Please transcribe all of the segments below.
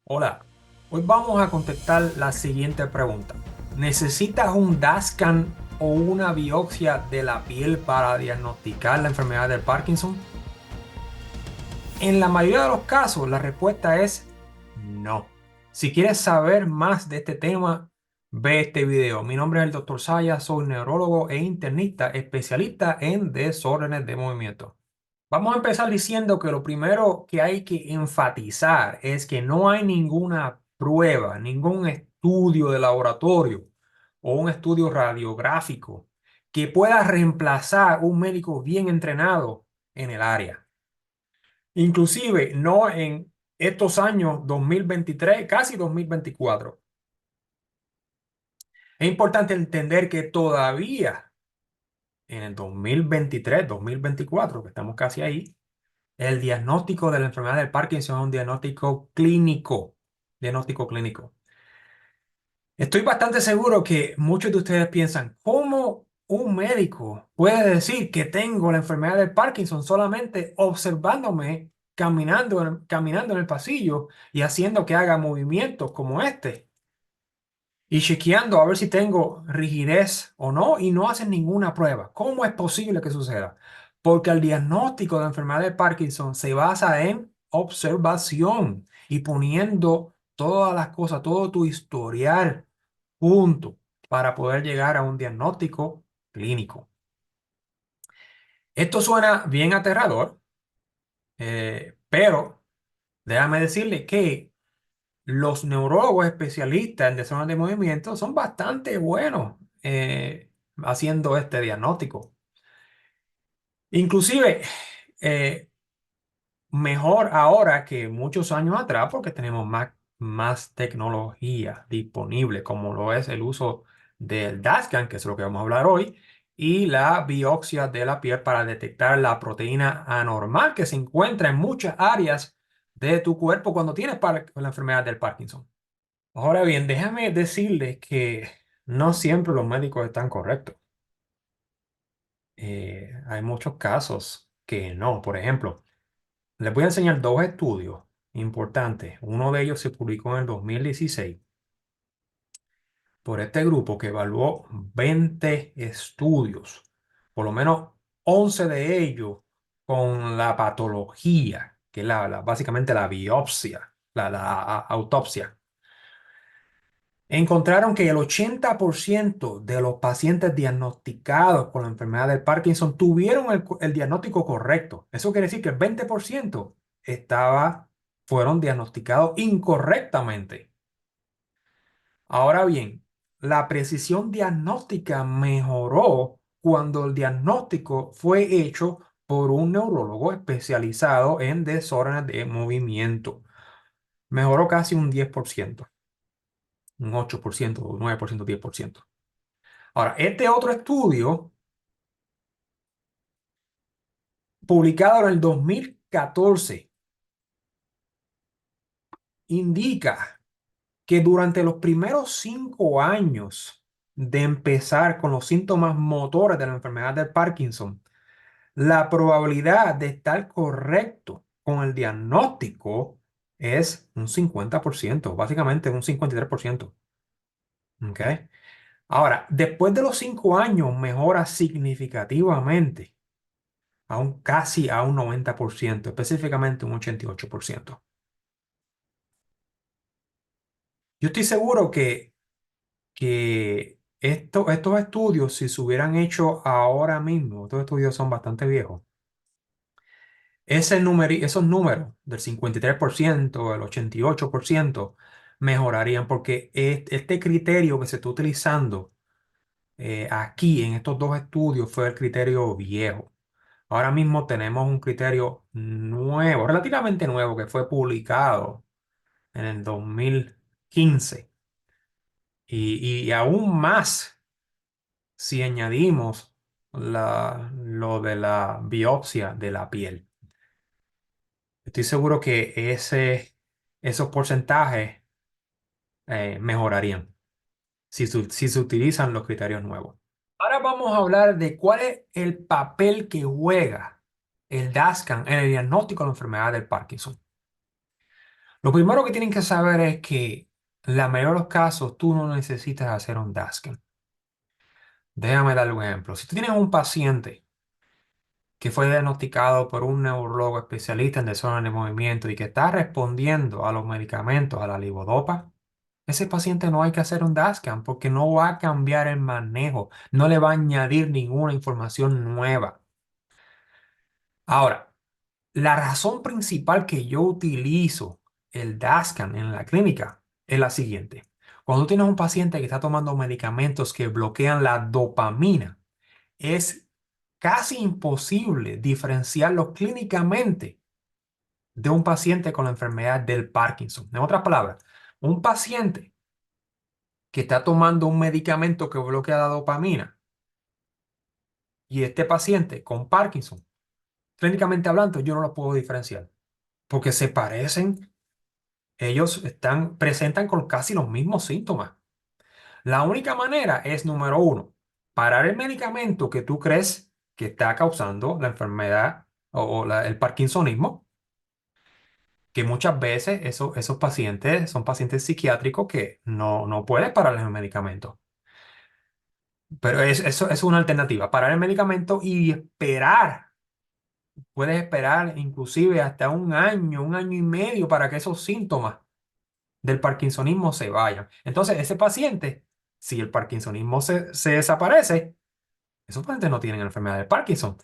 Hola, hoy vamos a contestar la siguiente pregunta. ¿Necesitas un DASCAN o una biopsia de la piel para diagnosticar la enfermedad del Parkinson? En la mayoría de los casos, la respuesta es no. Si quieres saber más de este tema, ve este video. Mi nombre es el Dr. Saya, soy neurólogo e internista especialista en desórdenes de movimiento. Vamos a empezar diciendo que lo primero que hay que enfatizar es que no hay ninguna prueba, ningún estudio de laboratorio o un estudio radiográfico que pueda reemplazar un médico bien entrenado en el área. Inclusive no en estos años 2023, casi 2024. Es importante entender que todavía en el 2023, 2024, que estamos casi ahí, el diagnóstico de la enfermedad del Parkinson es un diagnóstico clínico. Diagnóstico clínico. Estoy bastante seguro que muchos de ustedes piensan, ¿cómo un médico puede decir que tengo la enfermedad del Parkinson solamente observándome caminando en el pasillo y haciendo que haga movimientos como este? Y chequeando a ver si tengo rigidez o no, y no hacen ninguna prueba. ¿Cómo es posible que suceda? Porque el diagnóstico de la enfermedad de Parkinson se basa en observación y poniendo todas las cosas, todo tu historial junto para poder llegar a un diagnóstico clínico. Esto suena bien aterrador, pero déjame decirle que los neurólogos especialistas en desorden de movimiento son bastante buenos haciendo este diagnóstico. Inclusive, eh, mejor ahora que muchos años atrás porque tenemos más tecnología disponible, como lo es el uso del DASCAN, que es lo que vamos a hablar hoy, y la biopsia de la piel para detectar la proteína anormal que se encuentra en muchas áreas de tu cuerpo cuando tienes la enfermedad del Parkinson. Ahora bien, déjame decirles que no siempre los médicos están correctos. Hay muchos casos que no. Por ejemplo, les voy a enseñar dos estudios importantes. Uno de ellos se publicó en el 2016 por este grupo que evaluó 20 estudios, por lo menos 11 de ellos con la patología, que es básicamente la biopsia, la autopsia. Encontraron que el 80% de los pacientes diagnosticados con la enfermedad del Parkinson tuvieron el diagnóstico correcto. Eso quiere decir que el 20% fueron diagnosticados incorrectamente. Ahora bien, la precisión diagnóstica mejoró cuando el diagnóstico fue hecho por un neurólogo especializado en desórdenes de movimiento. Mejoró casi un 10%, un 8%, un 9%, 10%. Ahora, este otro estudio, publicado en el 2014, indica que durante los primeros 5 años de empezar con los síntomas motores de la enfermedad del Parkinson, la probabilidad de estar correcto con el diagnóstico es un 50%, básicamente un 53%. ¿Ok? Ahora, después de los 5 años, mejora significativamente casi a un 90%, específicamente un 88%. Yo estoy seguro que estos estudios, si se hubieran hecho ahora mismo, estos estudios son bastante viejos, esos números del 53%, el 88%, mejorarían porque este criterio que se está utilizando aquí en estos dos estudios fue el criterio viejo. Ahora mismo tenemos un criterio nuevo, relativamente nuevo, que fue publicado en el 2015 y aún más si añadimos lo de la biopsia de la piel. Estoy seguro que esos porcentajes mejorarían si se utilizan los criterios nuevos. Ahora vamos a hablar de cuál es el papel que juega el DASCAN en el diagnóstico de la enfermedad del Parkinson. Lo primero que tienen que saber es que en la mayoría de los casos tú no necesitas hacer un DASCAN. Déjame darle un ejemplo. Si tú tienes un paciente que fue diagnosticado por un neurólogo especialista en desorden de movimiento y que está respondiendo a los medicamentos, a la levodopa, ese paciente no hay que hacer un DASCAN porque no va a cambiar el manejo, no le va a añadir ninguna información nueva. Ahora, la razón principal que yo utilizo el DASCAN en la clínica es la siguiente. Cuando tú tienes un paciente que está tomando medicamentos que bloquean la dopamina, es casi imposible diferenciarlo clínicamente de un paciente con la enfermedad del Parkinson. En otras palabras, un paciente que está tomando un medicamento que bloquea la dopamina y este paciente con Parkinson, clínicamente hablando, yo no lo puedo diferenciar porque se parecen. Ellos presentan con casi los mismos síntomas. La única manera es, número uno, parar el medicamento que tú crees que está causando la enfermedad o el parkinsonismo, que muchas veces esos pacientes son pacientes psiquiátricos que no pueden parar el medicamento. Pero eso es una alternativa, parar el medicamento y esperar. Puedes esperar inclusive hasta un año y medio para que esos síntomas del parkinsonismo se vayan. Entonces, ese paciente, si el parkinsonismo se desaparece, esos pacientes no tienen enfermedad de Parkinson.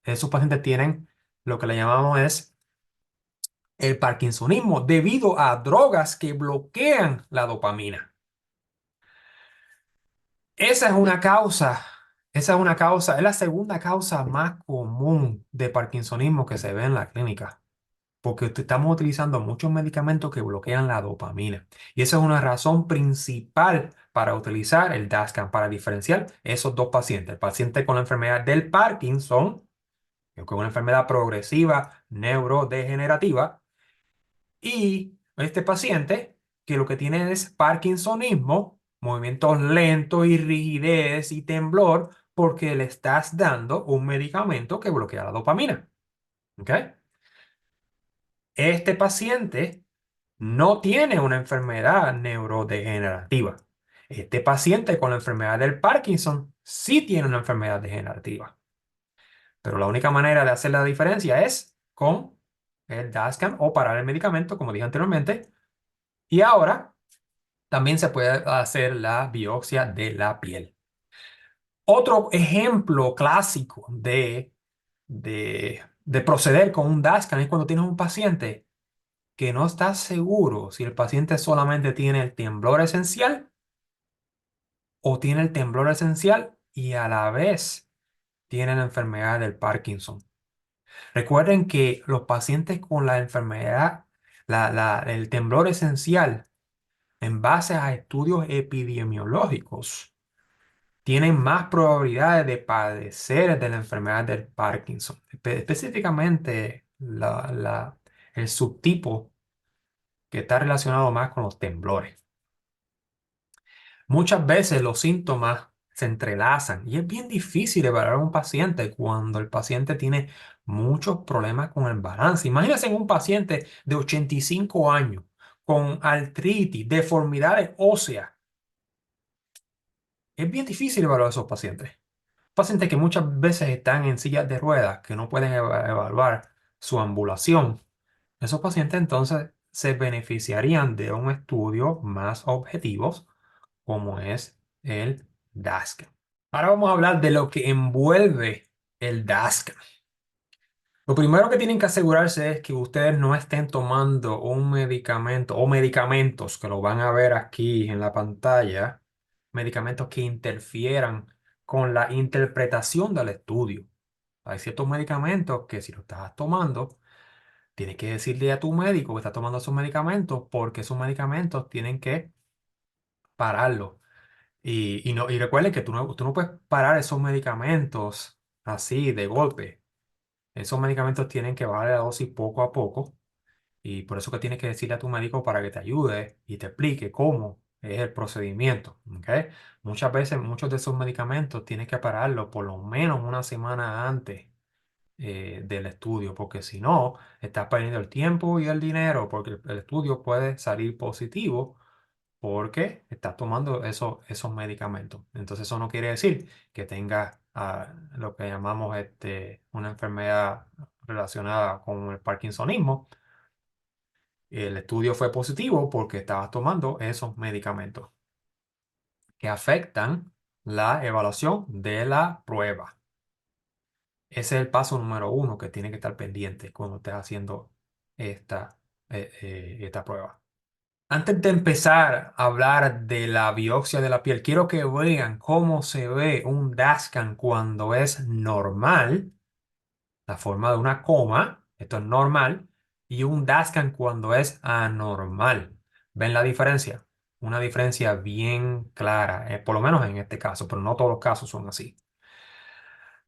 Esos pacientes tienen lo que le llamamos es el parkinsonismo debido a drogas que bloquean la dopamina. Esa es una causa, esa es una causa, es la segunda causa más común de parkinsonismo que se ve en la clínica. Porque estamos utilizando muchos medicamentos que bloquean la dopamina. Y esa es una razón principal para utilizar el DASCAN, para diferenciar esos dos pacientes. El paciente con la enfermedad del Parkinson, que es una enfermedad progresiva neurodegenerativa, y este paciente que lo que tiene es Parkinsonismo, movimientos lentos y rigidez y temblor, porque le estás dando un medicamento que bloquea la dopamina. ¿Ok? Este paciente no tiene una enfermedad neurodegenerativa. Este paciente con la enfermedad del Parkinson sí tiene una enfermedad degenerativa. Pero la única manera de hacer la diferencia es con el DASCAN o parar el medicamento, como dije anteriormente. Y ahora también se puede hacer la biopsia de la piel. Otro ejemplo clásico de proceder con un DASCAN es cuando tienes un paciente que no está seguro si el paciente solamente tiene el temblor esencial o tiene el temblor esencial y a la vez tiene la enfermedad del Parkinson. Recuerden que los pacientes con la enfermedad, el temblor esencial, en base a estudios epidemiológicos, tienen más probabilidades de padecer de la enfermedad del Parkinson. Específicamente el subtipo que está relacionado más con los temblores. Muchas veces los síntomas se entrelazan y es bien difícil evaluar a un paciente cuando el paciente tiene muchos problemas con el balance. Imagínense un paciente de 85 años con artritis, deformidades óseas. Es bien difícil evaluar a esos pacientes. Pacientes que muchas veces están en sillas de ruedas, que no pueden evaluar su ambulación. Esos pacientes entonces se beneficiarían de un estudio más objetivo como es el DASCA. Ahora vamos a hablar de lo que envuelve el DASCA. Lo primero que tienen que asegurarse es que ustedes no estén tomando un medicamento o medicamentos que lo van a ver aquí en la pantalla, medicamentos que interfieran con la interpretación del estudio. Hay ciertos medicamentos que si lo estás tomando, tienes que decirle a tu médico que está tomando esos medicamentos porque esos medicamentos tienen que pararlo. Y recuerden que tú no puedes parar esos medicamentos así de golpe. Esos medicamentos tienen que bajar la dosis poco a poco. Y por eso que tienes que decirle a tu médico para que te ayude y te explique cómo es el procedimiento. ¿Ok? Muchas veces, muchos de esos medicamentos tienes que pararlos por lo menos una semana antes del estudio, porque si no, estás perdiendo el tiempo y el dinero, porque el estudio puede salir positivo porque estás tomando esos medicamentos. Entonces eso no quiere decir que tengas lo que llamamos una enfermedad relacionada con el parkinsonismo. El estudio fue positivo porque estabas tomando esos medicamentos que afectan la evaluación de la prueba. Ese es el paso número uno que tiene que estar pendiente cuando estés haciendo esta, esta prueba. Antes de empezar a hablar de la biopsia de la piel, quiero que vean cómo se ve un DASCAN cuando es normal, la forma de una coma, esto es normal, y un DASCAN cuando es anormal. ¿Ven la diferencia? Una diferencia bien clara, por lo menos en este caso, pero no todos los casos son así.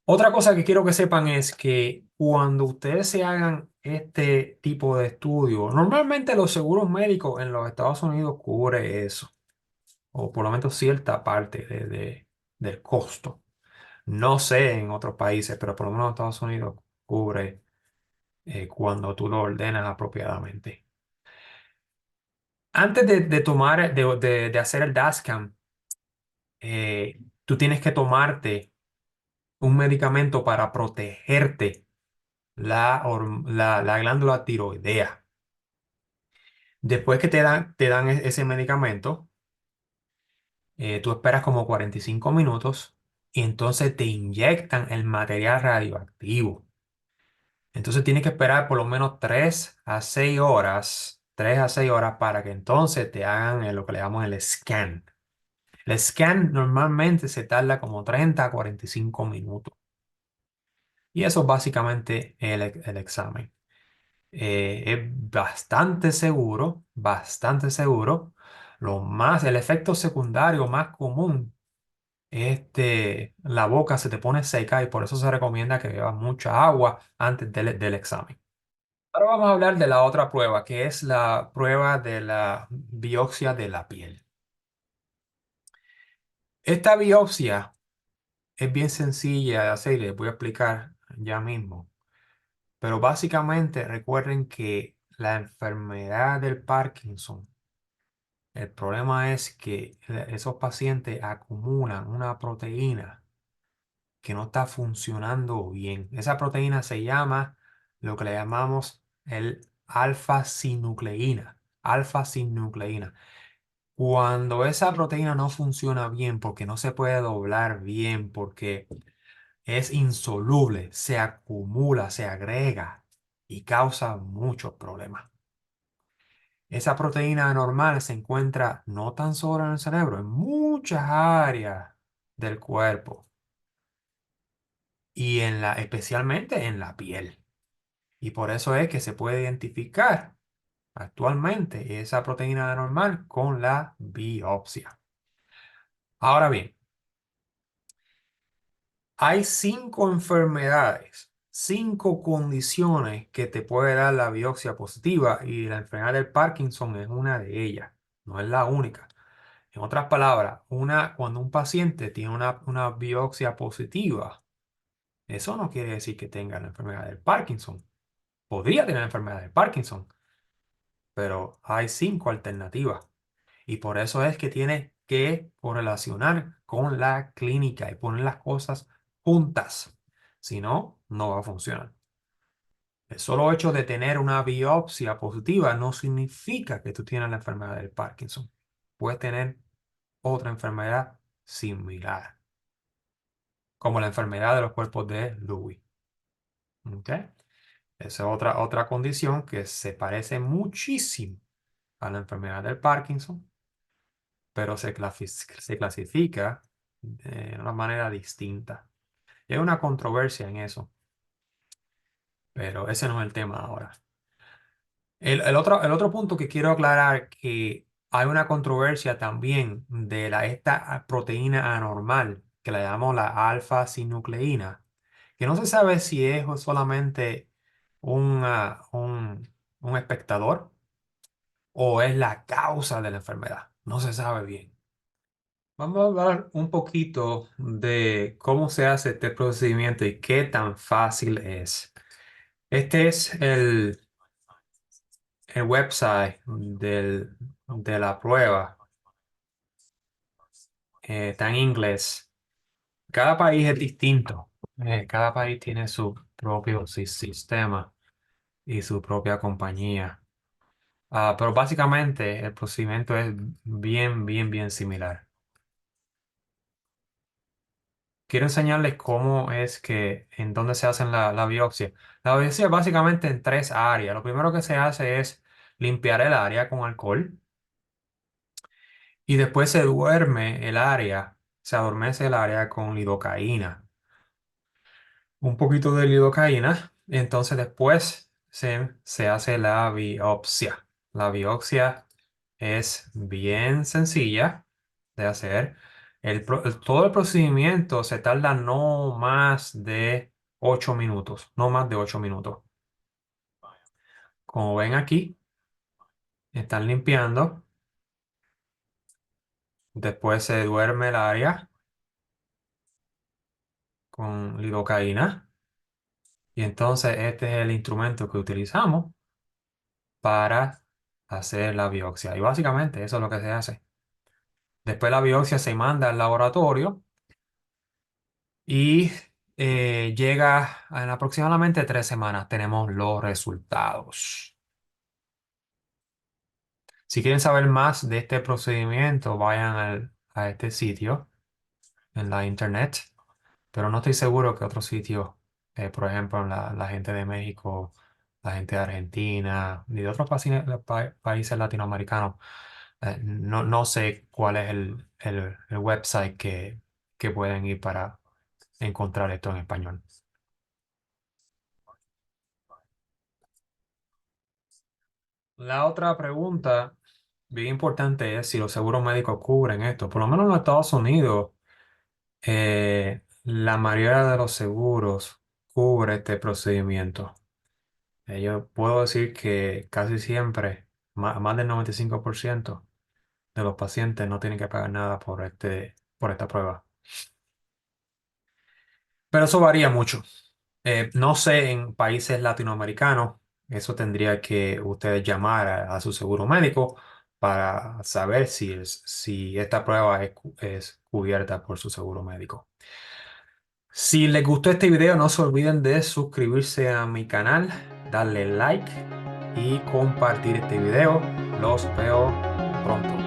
Otra cosa que quiero que sepan es que cuando ustedes se hagan este tipo de estudio, normalmente los seguros médicos en los Estados Unidos cubre eso, o por lo menos cierta parte del costo. No sé en otros países, pero por lo menos en Estados Unidos cubre cuando tú lo ordenas apropiadamente. Antes de tomar, de hacer el DASCAM, tú tienes que tomarte un medicamento para protegerte la glándula tiroidea. Después que te dan ese medicamento, tú esperas como 45 minutos y entonces te inyectan el material radioactivo. Entonces tienes que esperar por lo menos 3 a 6 horas para que entonces te hagan lo que le llamamos el scan. El scan normalmente se tarda como 30 a 45 minutos. Y eso es básicamente el examen. Es bastante seguro, bastante seguro. El efecto secundario más común es la boca se te pone seca y por eso se recomienda que bebas mucha agua antes del examen. Ahora vamos a hablar de la otra prueba, que es la prueba de la biopsia de la piel. Esta biopsia es bien sencilla de hacer y les voy a explicar ya mismo. Pero básicamente recuerden que la enfermedad del Parkinson, el problema es que esos pacientes acumulan una proteína que no está funcionando bien. Esa proteína se llama lo que le llamamos el alfa-sinucleína. Alfa-sinucleína. Cuando esa proteína no funciona bien, porque no se puede doblar bien, porque es insoluble, se acumula, se agrega y causa muchos problemas. Esa proteína anormal se encuentra no tan solo en el cerebro, en muchas áreas del cuerpo y especialmente en la piel. Y por eso es que se puede identificar actualmente esa proteína anormal con la biopsia. Ahora bien, hay 5 enfermedades, 5 condiciones que te puede dar la biopsia positiva y la enfermedad del Parkinson es una de ellas, no es la única. En otras palabras, cuando un paciente tiene una biopsia positiva, eso no quiere decir que tenga la enfermedad del Parkinson. Podría tener la enfermedad del Parkinson, pero hay 5 alternativas. Y por eso es que tiene que correlacionar con la clínica y poner las cosas juntas. Si no, no va a funcionar. El solo hecho de tener una biopsia positiva no significa que tú tienes la enfermedad del Parkinson. Puedes tener otra enfermedad similar, como la enfermedad de los cuerpos de Lewy. ¿Ok? Esa es otra condición que se parece muchísimo a la enfermedad del Parkinson, pero se clasifica de una manera distinta. Y hay una controversia en eso, pero ese no es el tema ahora. El otro punto que quiero aclarar que hay una controversia también de esta proteína anormal, que la llamamos la alfa-sinucleína, que no se sabe si es solamente un espectador o es la causa de la enfermedad. No se sabe bien. Vamos a hablar un poquito de cómo se hace este procedimiento y qué tan fácil es. Este es el website de la prueba. Está en inglés. Cada país es distinto. Cada país tiene su propio sistema y su propia compañía. Pero básicamente el procedimiento es bien similar. Quiero enseñarles cómo es que, en dónde se hacen la biopsia. La biopsia es básicamente en tres áreas. Lo primero que se hace es limpiar el área con alcohol y después se duerme el área, se adormece el área con lidocaína. Un poquito de lidocaína, entonces después se hace la biopsia. La biopsia es bien sencilla de hacer. Todo el procedimiento se tarda no más de 8 minutos, no más de 8 minutos. Como ven aquí, están limpiando, después se duerme el área con lidocaína y entonces este es el instrumento que utilizamos para hacer la biopsia. Y básicamente eso es lo que se hace. Después la biopsia se manda al laboratorio y llega en aproximadamente 3 semanas. Tenemos los resultados. Si quieren saber más de este procedimiento, vayan a este sitio en la internet, pero no estoy seguro que otro sitio, por ejemplo, la gente de México, la gente de Argentina, ni de otros países latinoamericanos, no sé cuál es el website que pueden ir para encontrar esto en español. La otra pregunta bien importante es si los seguros médicos cubren esto. Por lo menos en los Estados Unidos, la mayoría de los seguros cubre este procedimiento. Yo puedo decir que casi siempre, más del 95% de los pacientes no tienen que pagar nada por esta prueba. Pero eso varía mucho. No sé, en países latinoamericanos, eso tendría que ustedes llamar a su seguro médico para saber si esta prueba es cubierta por su seguro médico. Si les gustó este video, no se olviden de suscribirse a mi canal, darle like y compartir este video. Los veo pronto.